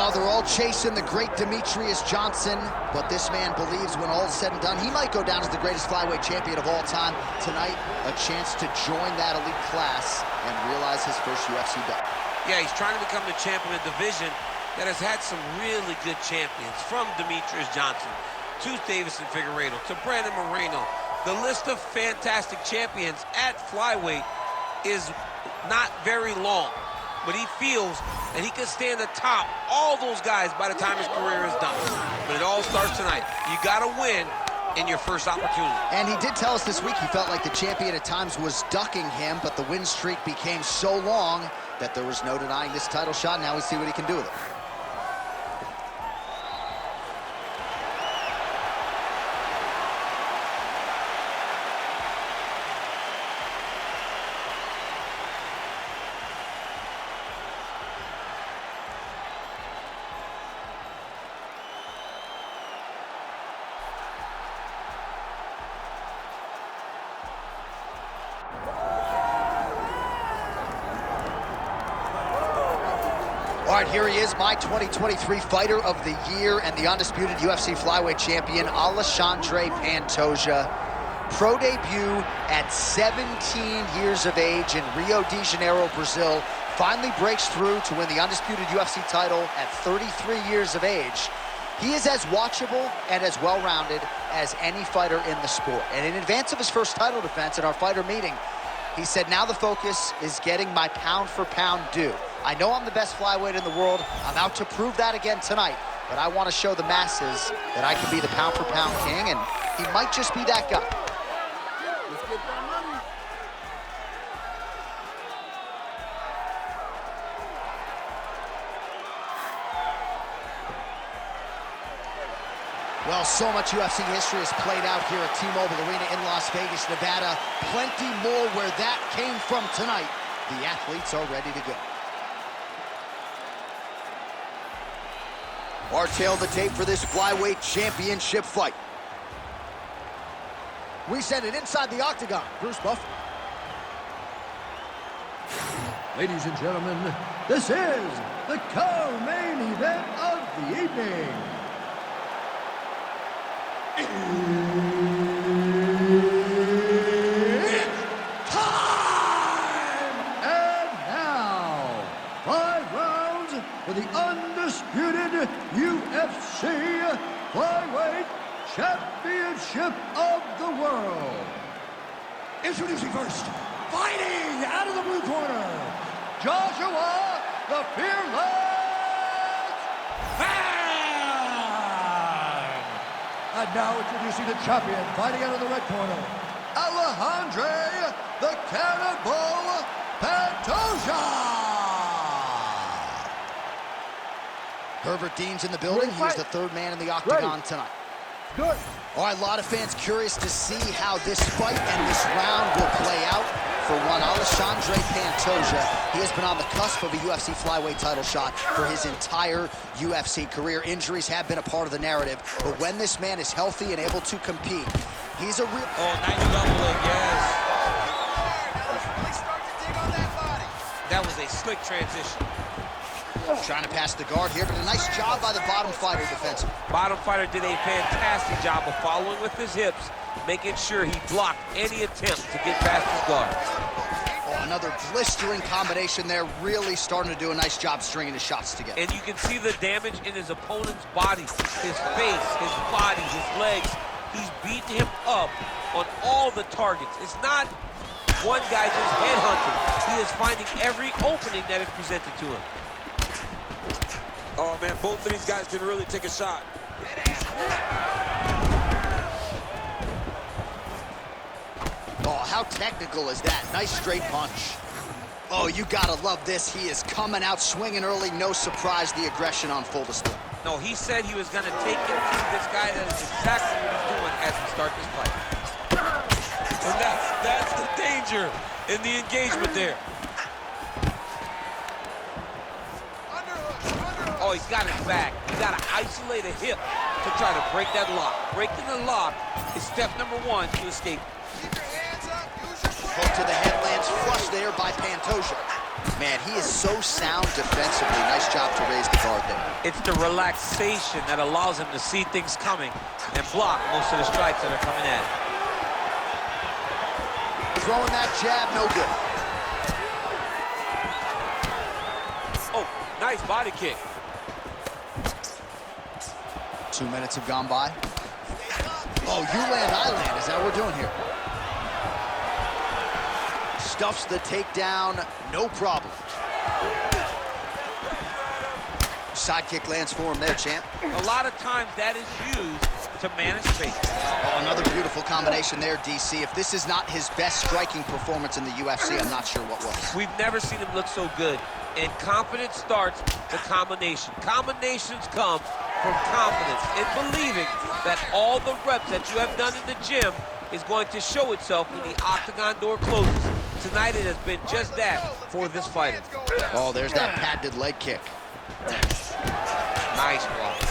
Well, they're all chasing the great Demetrius Johnson, but this man believes when all is said and done, he might go down as the greatest flyweight champion of all time. Tonight, a chance to join that elite class and realize his first UFC belt. Yeah, he's trying to become the champion of a division that has had some really good champions, from Demetrius Johnson to Davidson Figueiredo to Brandon Moreno. The list of fantastic champions at flyweight is not very long, but he feels that he can stand atop all those guys by the time his career is done. But it all starts tonight. You gotta win in your first opportunity. And he did tell us this week he felt like the champion at times was ducking him, but the win streak became so long that there was no denying this title shot. Now we see what he can do with it. All right, here he is, my 2023 Fighter of the Year and the undisputed UFC flyweight champion, Alexandre Pantoja. Pro debut at 17 years of age in Rio de Janeiro, Brazil. Finally breaks through to win the undisputed UFC title at 33 years of age. He is as watchable and as well-rounded as any fighter in the sport. And in advance of his first title defense at our fighter meeting, he said, now the focus is getting my pound-for-pound due. I know I'm the best flyweight in the world. I'm out to prove that again tonight, but I want to show the masses that I can be the pound-for-pound king, and he might just be that guy. Let's get that money. Well, so much UFC history has played out here at T-Mobile Arena in Las Vegas, Nevada. Plenty more where that came from tonight. The athletes are ready to go. Our tail of the tape for this flyweight championship fight. We send it inside the octagon. Bruce Buffer. Ladies and gentlemen, this is the co-main event of the evening. It's time! And now, 5 rounds for the undisputed UFC Flyweight Championship of the world. Introducing first, fighting out of the blue corner, Joshua the Fearless Man! And now introducing the champion, fighting out of the red corner, Alexandre the Cannibal Pantoja! Herbert Dean's in the building. He's the third man in the octagon tonight. Good. All right, a lot of fans curious to see how this fight and this round will play out. For one, Alexandre Pantoja, he has been on the cusp of a UFC flyweight title shot for his entire UFC career. Injuries have been a part of the narrative, but when this man is healthy and able to compete, he's a real... Oh, nice double leg, yes. That was a slick transition. Trying to pass the guard here, but a nice job by the bottom fighter defensively. Bottom fighter did a fantastic job of following with his hips, making sure he blocked any attempt to get past his guard. Oh, another blistering combination there, really starting to do a nice job stringing his shots together. And you can see the damage in his opponent's body, his face, his body, his legs. He's beating him up on all the targets. It's not one guy just headhunting. He is finding every opening that is presented to him. Oh, man, both of these guys can really take a shot. Oh, how technical is that? Nice straight punch. Oh, you gotta love this. He is coming out swinging early. No surprise, the aggression on full display. No, he said he was going to take and keep this guy. That is exactly what he's doing as we start this fight. And that's the danger in the engagement there. Oh, he's got his back. He's got to isolate a hip to try to break that lock. Breaking the lock is step number 1 to escape. Hook to the head lands flush there by Pantoja. Man, he is so sound defensively. Nice job to raise the guard there. It's the relaxation that allows him to see things coming and block most of the strikes that are coming at him. Throwing that jab, no good. Oh, nice body kick. 2 minutes have gone by. Oh, you land, I land. Is that what we're doing here? Stuffs the takedown, no problem. Side kick lands for him there, champ. A lot of times that is used to manage pace. Oh, another beautiful combination there, DC. If this is not his best striking performance in the UFC, I'm not sure what was. We've never seen him look so good. And confidence starts the combination. Combinations come from confidence and believing that all the reps that you have done in the gym is going to show itself when the octagon door closes. Tonight it has been just that for this fighter. Oh, there's that patented leg kick. Nice block.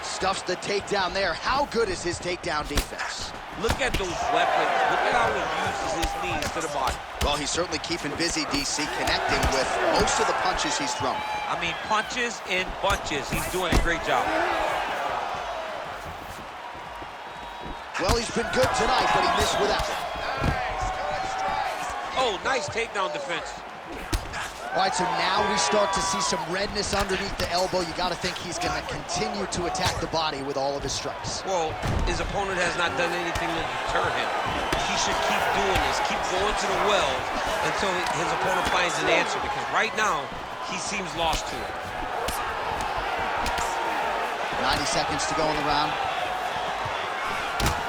Stuffs the takedown there. How good is his takedown defense? Look at those weapons. Look at how he uses his knees to the body. Well, he's certainly keeping busy, DC, connecting with most of the punches he's thrown. I mean, punches in bunches. He's doing a great job. Well, he's been good tonight, but he missed with that one. Oh, nice takedown defense. All right, so now we start to see some redness underneath the elbow. You got to think he's going to continue to attack the body with all of his strikes. Well, his opponent has not done anything to deter him. He should keep doing this, keep going to the well until his opponent finds an answer, because right now, he seems lost to it. 90 seconds to go in the round.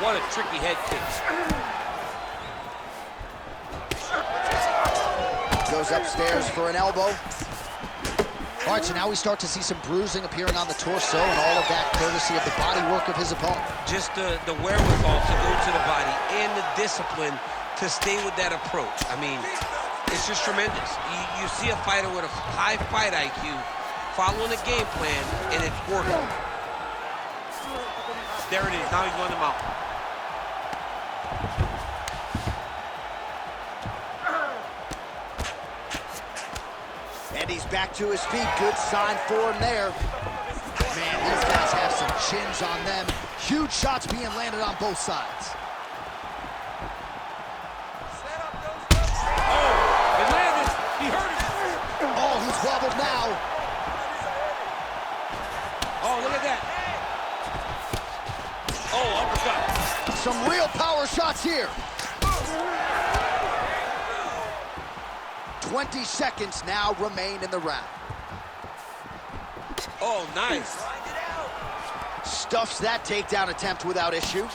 What a tricky head kick. Goes upstairs for an elbow. All right, so now we start to see some bruising appearing on the torso, and all of that courtesy of the body work of his opponent. Just the wherewithal to go to the body and the discipline to stay with that approach. I mean, it's just tremendous. You see a fighter with a high fight IQ following a game plan, and it's working. There it is. Now he's going to mount. And he's back to his feet. Good sign for him there. Man, these guys have some chins on them. Huge shots being landed on both sides. Oh, it landed. He hurt him. Oh, he's wobbled now. Oh, look at that. Oh, uppercut. Some real power shots here. 20 seconds now remain in the round. Oh, nice. Stuffs that takedown attempt without issue.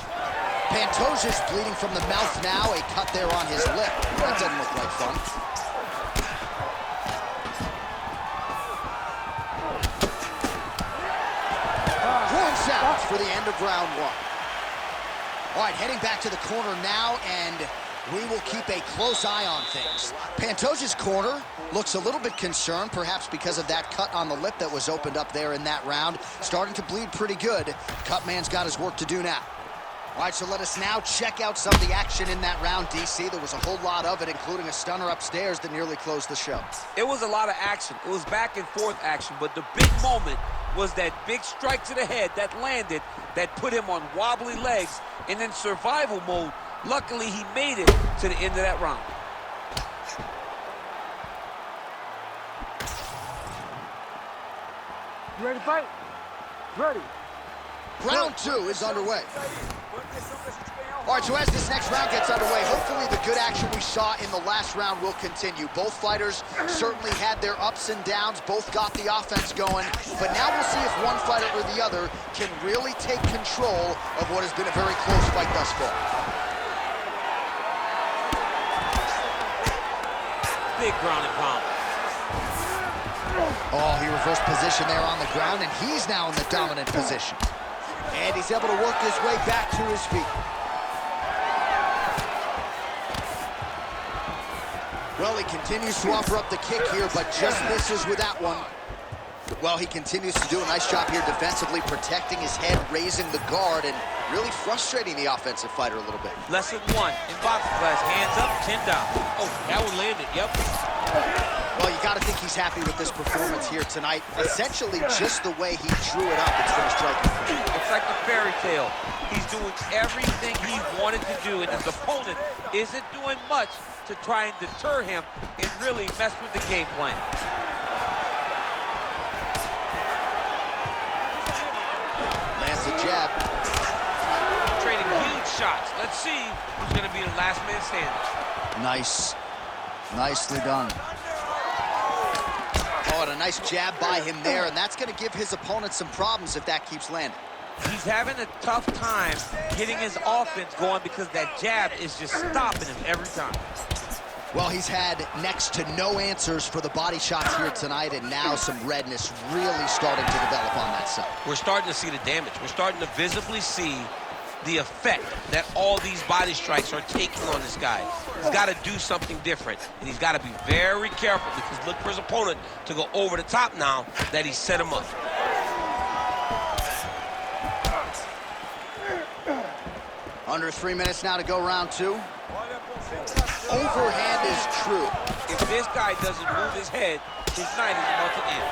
Pantoja's bleeding from the mouth now. A cut there on his lip. That doesn't look like fun. Points out for the end of round one. All right, heading back to the corner now, and we will keep a close eye on things. Pantoja's corner looks a little bit concerned, perhaps because of that cut on the lip that was opened up there in that round. Starting to bleed pretty good. Cutman's got his work to do now. All right, so let us now check out some of the action in that round, DC. There was a whole lot of it, including a stunner upstairs that nearly closed the show. It was a lot of action. It was back and forth action, but the big moment was that big strike to the head that landed, that put him on wobbly legs, and in survival mode. Luckily, he made it to the end of that round. You ready to fight? Ready. Round two is underway. All right, so as this next round gets underway, hopefully the good action we saw in the last round will continue. Both fighters certainly had their ups and downs, both got the offense going, but now we'll see if one fighter or the other can really take control of what has been a very close fight thus far. Big ground and pound. Oh, he reversed position there on the ground, and he's now in the dominant position. And he's able to work his way back to his feet. Well, he continues to offer up the kick here, but just misses with that one. Well, he continues to do a nice job here defensively, protecting his head, raising the guard, and really frustrating the offensive fighter a little bit. Lesson 1 in boxing class, hands up, chin down. Oh, that one landed, yep. Well, you got to think he's happy with this performance here tonight. Essentially, just the way he drew it up, it's going to strike him. It's like a fairy tale. He's doing everything he wanted to do, and his opponent isn't doing much to try and deter him and really mess with the game plan. Lands a jab. Trading huge shots. Let's see who's going to be the last man standing. Nice. Nicely done. Oh, and a nice jab by him there, and that's going to give his opponent some problems if that keeps landing. He's having a tough time getting his offense going because that jab is just stopping him every time. Well, he's had next to no answers for the body shots here tonight, and now some redness really starting to develop on that side. We're starting to see the damage. We're starting to visibly see the effect that all these body strikes are taking on this guy. He's got to do something different, and he's got to be very careful because look for his opponent to go over the top now that he set him up. Under 3 minutes now to go, round 2. Overhand is true. If this guy doesn't move his head, his night is about to end.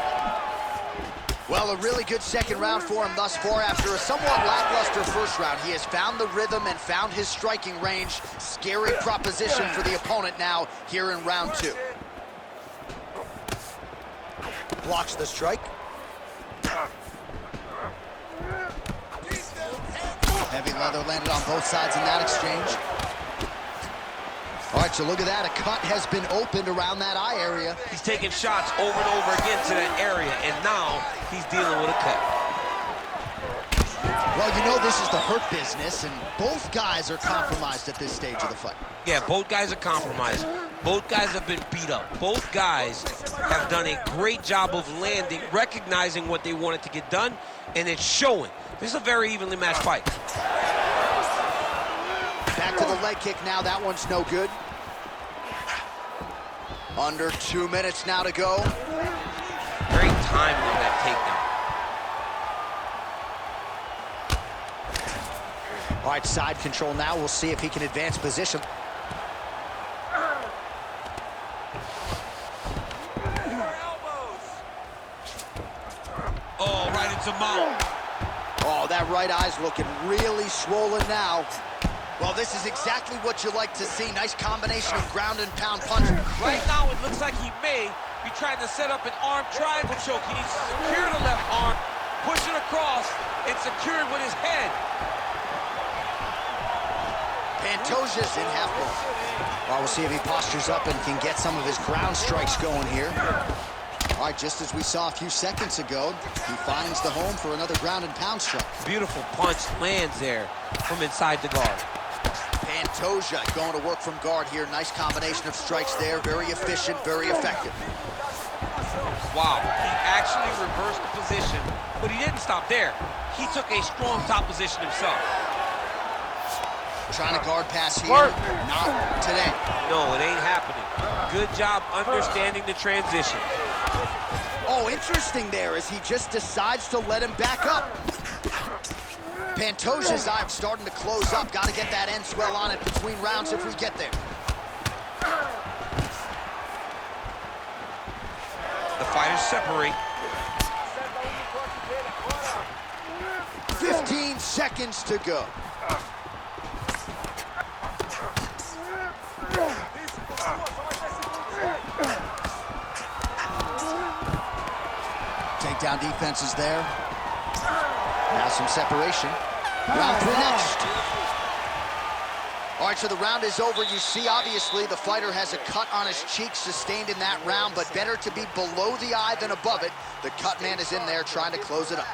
Well, a really good second round for him thus far. After a somewhat lackluster first round, he has found the rhythm and found his striking range. Scary proposition for the opponent now here in round 2. Blocks the strike. Heavy leather landed on both sides in that exchange. All right, so look at that. A cut has been opened around that eye area. He's taking shots over and over again to that area, and now he's dealing with a cut. Well, you know this is the hurt business, and both guys are compromised at this stage of the fight. Yeah, both guys are compromised. Both guys have been beat up. Both guys have done a great job of landing, recognizing what they wanted to get done, and it's showing. This is a very evenly matched fight. Back to the leg kick now. That one's no good. Under 2 minutes now to go. Great timing on that takedown. All right, side control now. We'll see if he can advance position. Oh, right into mount. Oh, that right eye's looking really swollen now. Well, this is exactly what you like to see. Nice combination of ground and pound punch. Right now, it looks like he may be trying to set up an arm triangle choke. He needs to secure the left arm, push it across, and secure it with his head. Pantoja's in half guard. Well, we'll see if he postures up and can get some of his ground strikes going here. All right, just as we saw a few seconds ago, he finds the home for another ground and pound strike. Beautiful punch lands there from inside the guard. Pantoja going to work from guard here. Nice combination of strikes there. Very efficient, very effective. Wow, he actually reversed the position, but he didn't stop there. He took a strong top position himself. Trying to guard pass here. Not today. No, it ain't happening. Good job understanding the transition. Oh, interesting there as he just decides to let him back up. Pantoja's eye starting to close up. Got to get that end swell on it between rounds if we get there. The fighters separate. 15 seconds to go. Takedown defense is there. Now some separation. Round 3 next. All right, so the round is over. You see, obviously, the fighter has a cut on his cheek sustained in that round, but better to be below the eye than above it. The cut man is in there trying to close it up.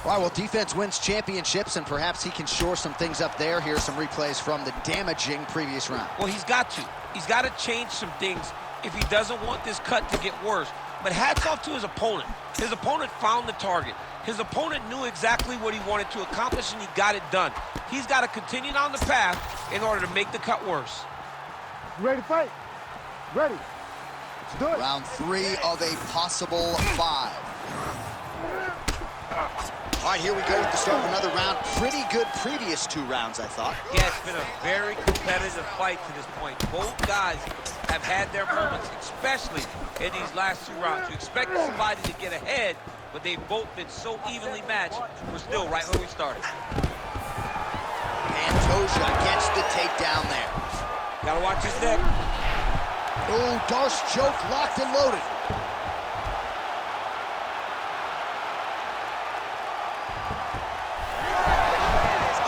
All right, well, defense wins championships, and perhaps he can shore some things up there. Here's some replays from the damaging previous round. Well, he's got to. He's got to change some things if he doesn't want this cut to get worse. But hats off to his opponent. His opponent found the target. His opponent knew exactly what he wanted to accomplish, and he got it done. He's got to continue down the path in order to make the cut worse. You ready to fight? Ready. Let's do it. Round 3 of a possible 5. All right, here we go with the start of another round. Pretty good previous 2 rounds, I thought. Yeah, it's been a very competitive fight to this point. Both guys have had their moments, especially in these last 2 rounds. You expect somebody to get ahead, but they've both been so evenly matched. We're still right where we started. Pantoja gets the takedown there. Gotta watch his neck. Oh, Darce choke, locked and loaded.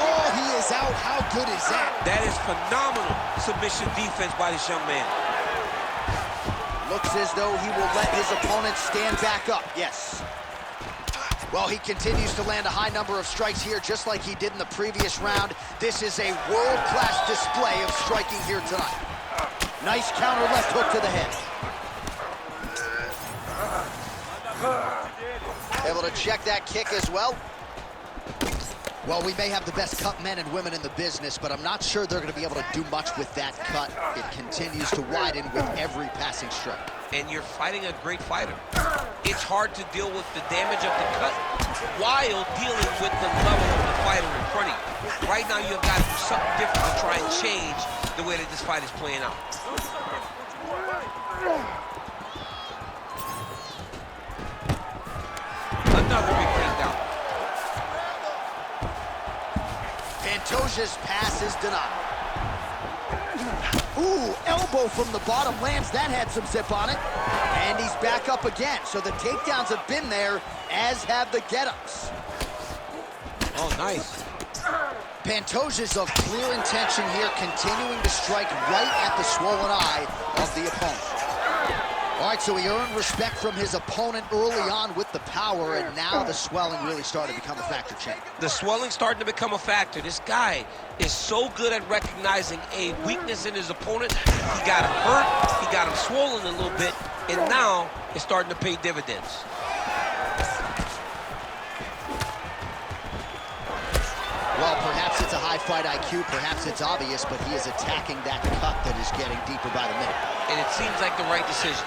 Oh, he is out. How good is that? That is phenomenal submission defense by this young man. Looks as though he will let his opponent stand back up. Yes. Well, he continues to land a high number of strikes here, just like he did in the previous round. This is a world-class display of striking here tonight. Nice counter left hook to the head. Able to check that kick as well. Well, we may have the best cut men and women in the business, but I'm not sure they're going to be able to do much with that cut. It continues to widen with every passing strike. And you're fighting a great fighter. It's hard to deal with the damage of the cut while dealing with the level of the fighter in front of you. Right now, you've got to do something different to try and change the way that this fight is playing out. Another big takedown. Pantoja's pass is denied. Ooh, elbow from the bottom lands. That had some zip on it. And he's back up again. So the takedowns have been there, as have the get-ups. Oh, nice. Pantoja's of clear intention here, continuing to strike right at the swollen eye of the opponent. All right, so he earned respect from his opponent early on with the power, and now the swelling really started to become a factor change. The swelling's starting to become a factor. This guy is so good at recognizing a weakness in his opponent. He got him hurt, he got him swollen a little bit, and now it's starting to pay dividends. Well, perhaps it's a high fight IQ, perhaps it's obvious, but he is attacking that cut that is getting deeper by the minute. And it seems like the right decision,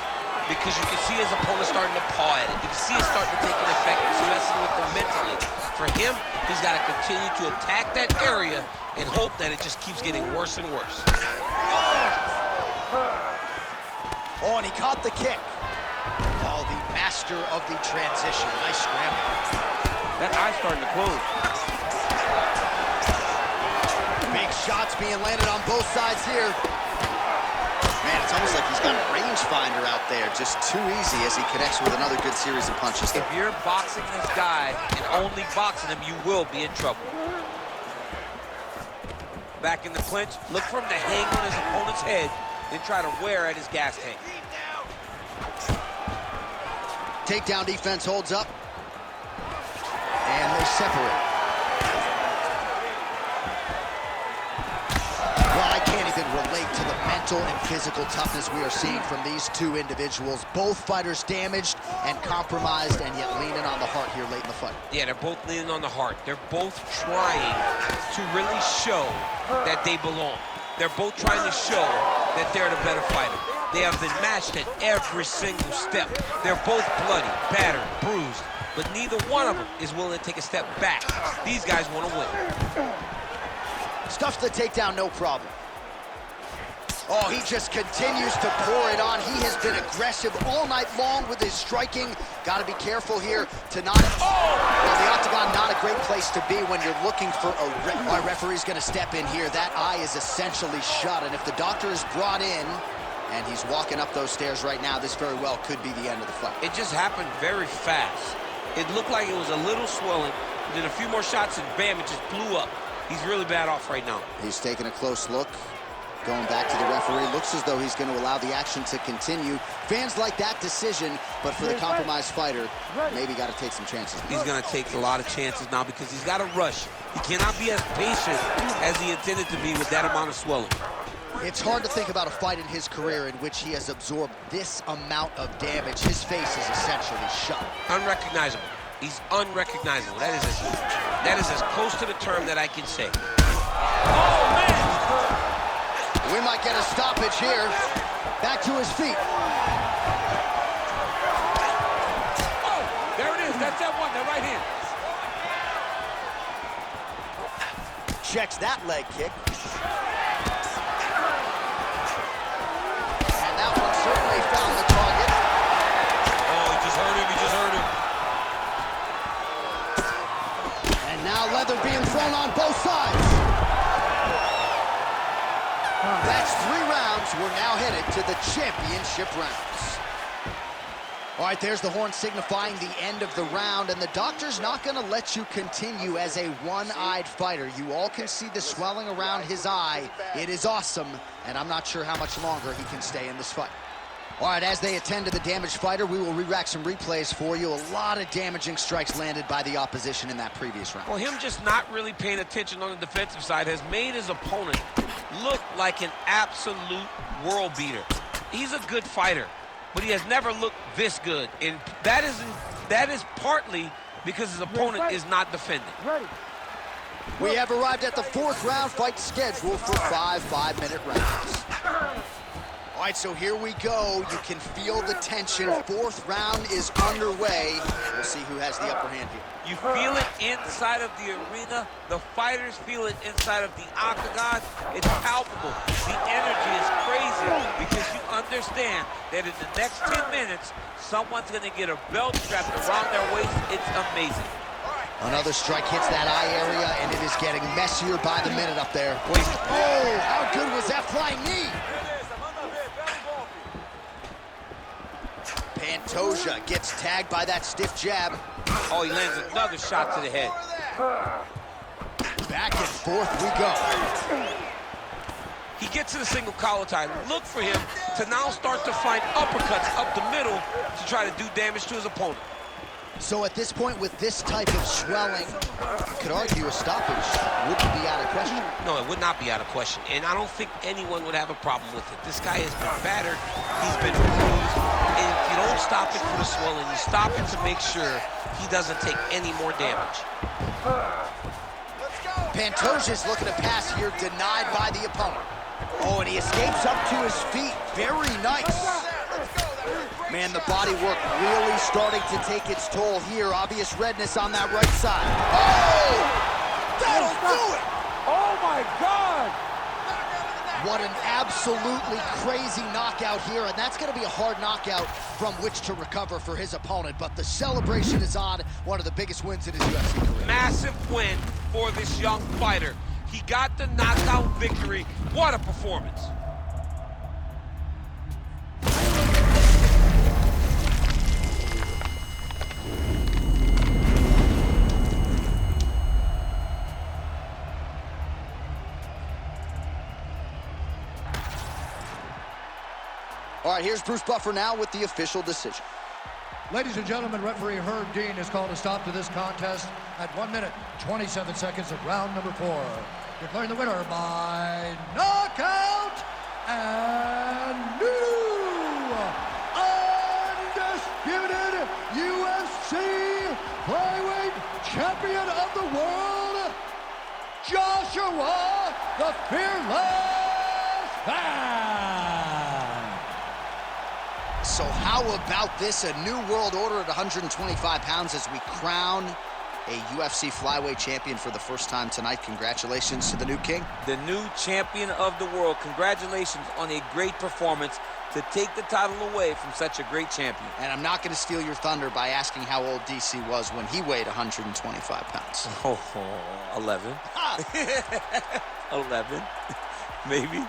because you can see his opponent starting to paw at it. You can see it starting to take an effect. It's messing with him mentally. For him, he's got to continue to attack that area and hope that it just keeps getting worse and worse. Oh, and he caught the kick. Oh, the master of the transition. Nice scramble. That eye's starting to close. Big shots being landed on both sides here. Man, it's almost like he's got a rangefinder out there. Just too easy as he connects with another good series of punches. If you're boxing this guy and only boxing him, you will be in trouble. Back in the clinch, look for him to hang on his opponent's head, then try to wear at his gas tank. Takedown defense holds up. And they separate. Well, I can't even relate to the mental and physical toughness we are seeing from these two individuals. Both fighters damaged and compromised, and yet leaning on the heart here late in the fight. Yeah, they're both leaning on the heart. They're both trying to really show that they belong. They're both trying to show that they're the better fighter. They have been matched at every single step. They're both bloody, battered, bruised, but neither one of them is willing to take a step back. These guys want to win. Stuffs the takedown, no problem. Oh, he just continues to pour it on. He has been aggressive all night long with his striking. Got to be careful here to not... Oh! Well, the octagon, not a great place to be when you're looking for a... Our referee's going to step in here. That eye is essentially shut, and if the doctor is brought in, and he's walking up those stairs right now, this very well could be the end of the fight. It just happened very fast. It looked like it was a little swelling, did a few more shots, and bam, it just blew up. He's really bad off right now. He's taking a close look. Going back to the referee, looks as though he's going to allow the action to continue. Fans like that decision, but for the compromised fighter, maybe got to take some chances. He's going to take a lot of chances now because he's got to rush. He cannot be as patient as he intended to be with that amount of swelling. It's hard to think about a fight in his career in which he has absorbed this amount of damage. His face is essentially shut. Unrecognizable. He's unrecognizable. That is as close to the term that I can say. Oh, man! We might get a stoppage here. Back to his feet. Oh, there it is. That's that one, the right hand. checks that leg kick. And that one certainly found the target. Oh, he just hurt him. He just hurt him. And now leather being thrown on both sides. That's 3 rounds. We're now headed to the championship rounds. All right, there's the horn signifying the end of the round, and the doctor's not going to let you continue as a one-eyed fighter. You all can see the swelling around his eye. It is awesome, and I'm not sure how much longer he can stay in this fight. All right, as they attend to the damaged fighter, we will re-rack some replays for you. A lot of damaging strikes landed by the opposition in that previous round. Well, him just not really paying attention on the defensive side has made his opponent look like an absolute world beater. He's a good fighter, but he has never looked this good, and that is partly because his opponent is not defending. We have arrived at the 4th round, fight scheduled for 5 5-minute rounds. All right, so here we go. You can feel the tension. 4th round is underway. We'll see who has the upper hand here. You feel it inside of the arena. The fighters feel it inside of the octagon. It's palpable. The energy is crazy because you understand that in the next 10 minutes, someone's going to get a belt strapped around their waist. It's amazing. Another strike hits that eye area, and it is getting messier by the minute up there. Oh, how good was that flying knee? Pantoja gets tagged by that stiff jab. Oh, he lands another shot to the head. Back and forth we go. He gets to the single collar tie. Look for him to now start to find uppercuts up the middle to try to do damage to his opponent. So at this point, with this type of swelling, you could argue a stoppage wouldn't be out of question. No, it would not be out of question, and I don't think anyone would have a problem with it. This guy has been battered, he's been bruised, and if you don't stop it for the swelling, you stop it to make sure he doesn't take any more damage. Pantoja's looking to pass here, denied by the opponent. Oh, and he escapes up to his feet. Very nice. Man, the body work really starting to take its toll here. Obvious redness on that right side. Oh! That'll do it! Oh, my God! What an absolutely crazy knockout here, and that's going to be a hard knockout from which to recover for his opponent, but the celebration is on. One of the biggest wins in his UFC career. Massive win for this young fighter. He got the knockout victory. What a performance. All right, here's Bruce Buffer now with the official decision. Ladies and gentlemen, referee Herb Dean has called a stop to this contest at 1 minute, 27 seconds of round number 4. Declaring the winner by knockout and new undisputed UFC flyweight champion of the world, Joshua the Fearless Fan. So how about this? A new world order at 125 pounds as we crown a UFC flyweight champion for the first time tonight. Congratulations to the new king. The new champion of the world. Congratulations on a great performance to take the title away from such a great champion. And I'm not going to steal your thunder by asking how old DC was when he weighed 125 pounds. Oh, 11. 11, maybe.